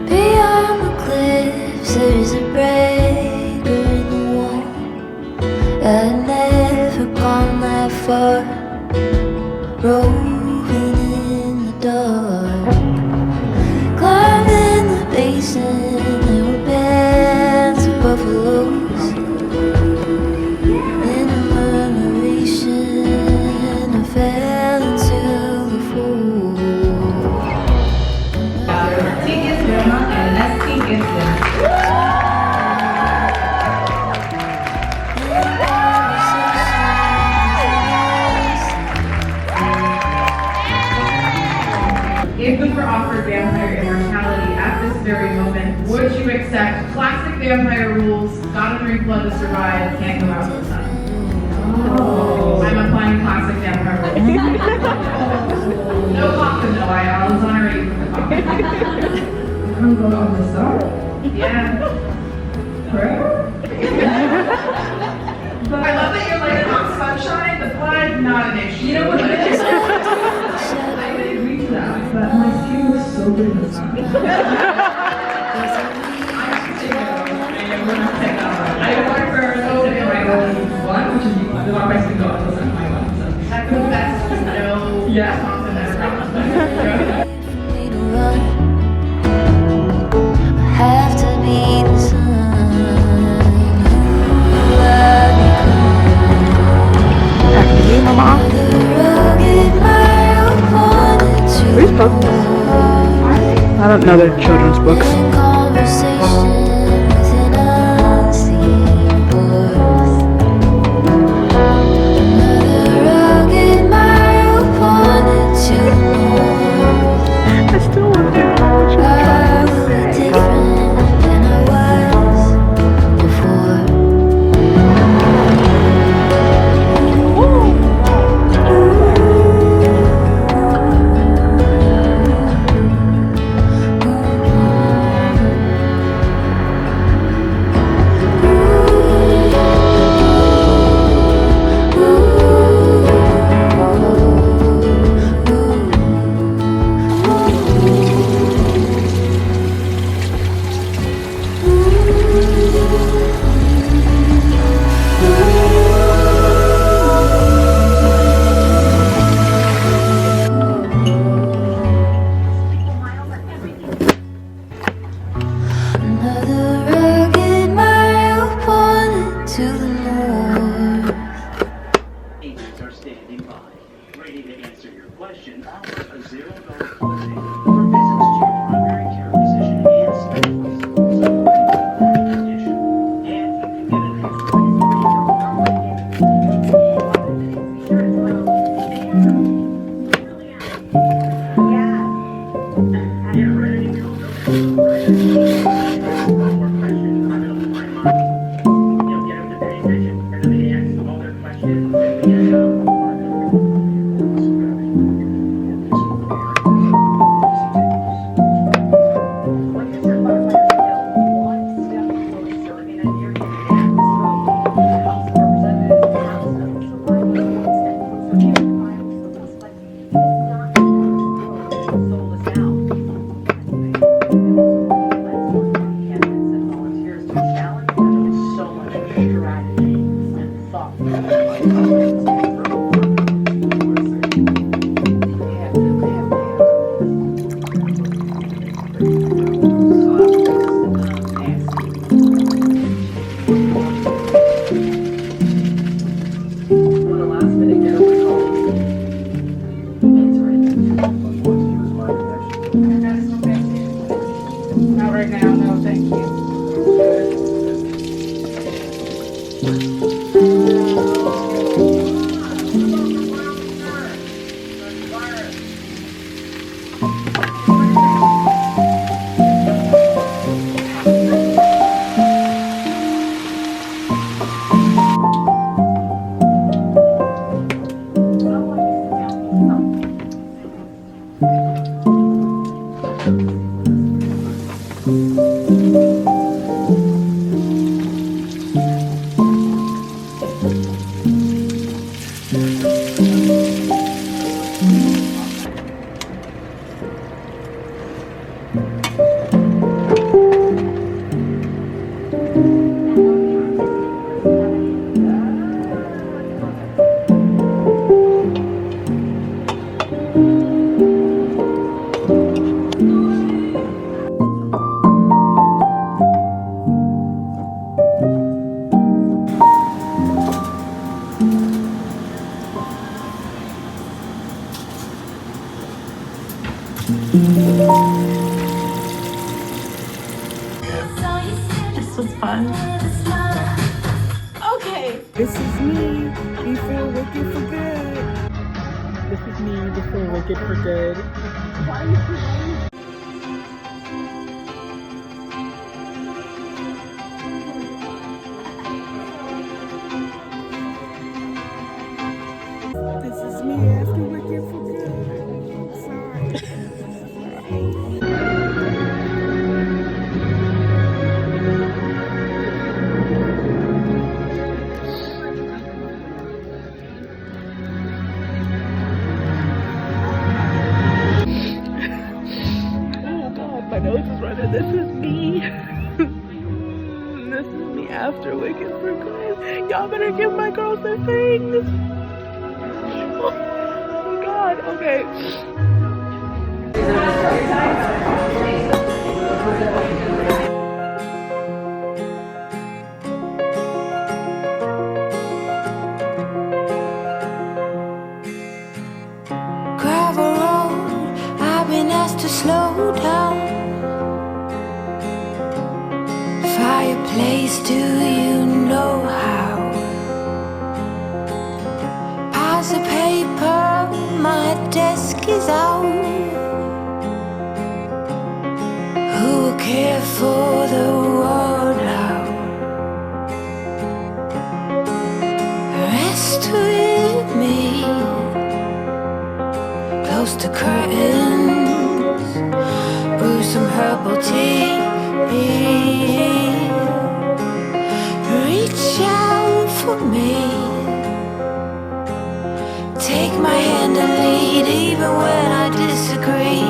Beyond the cliffs, there's a breaker in the wall. I'd never gone that far, roving in the dark. Climbing the basin, there were bands of buffaloes. In a murmuration, I fell into the fold. If you were offered vampire immortality at this very moment, would you accept classic vampire rules? Gotta drink blood to survive, can't go out in the sun. Oh. I'm applying classic vampire rules. No coffin though, I was honoring with the coffin. I'm going on the sun. Yeah. Forever? I love that you're like, not sunshine, the blood, not an issue. You know what it is? I would agree to that, but my skin was so good in the sun. I work for One, which is the one person who got to the my one. So. that's the best, no Yeah. response I've ever gotten. Me to run, I have to be the sun who I After you, Mama. become. The rugged mile pointed to Where's the books? north. I don't know their children's books. In conversation with an unseen voice. Another rugged mile pointed to the north. I still want to know what I you're trying will to be say. different than I was before. Another rugged mile pointed to the north. Agents are standing by, ready to answer your question. Offer a $0 holiday for visits to your primary care physician and specialist. Condition. And you can get an Get ready to go. One more question. I'm going to find mine. You'll get them to pay attention. And then they ask all their questions. And we get so much strategy and thought. When a last minute getaway call. Not right now, no, thank you. This was fun. Okay. This is me before Wicked for Good. This is me before Wicked for Good. This is me after Wicked for Good. Sorry. My nose is running. This is me. This is me after Wicked for Good. Y'all better give my girls their things. Oh God. Okay. Gravel road, I've been asked to slow down. Fireplace, do you know how? Piles of paper, my desk is out. Who will care for the world out? Rest with me, close to curtains, brew some herbal tea. Reach out for me, take my hand and lead even when I disagree.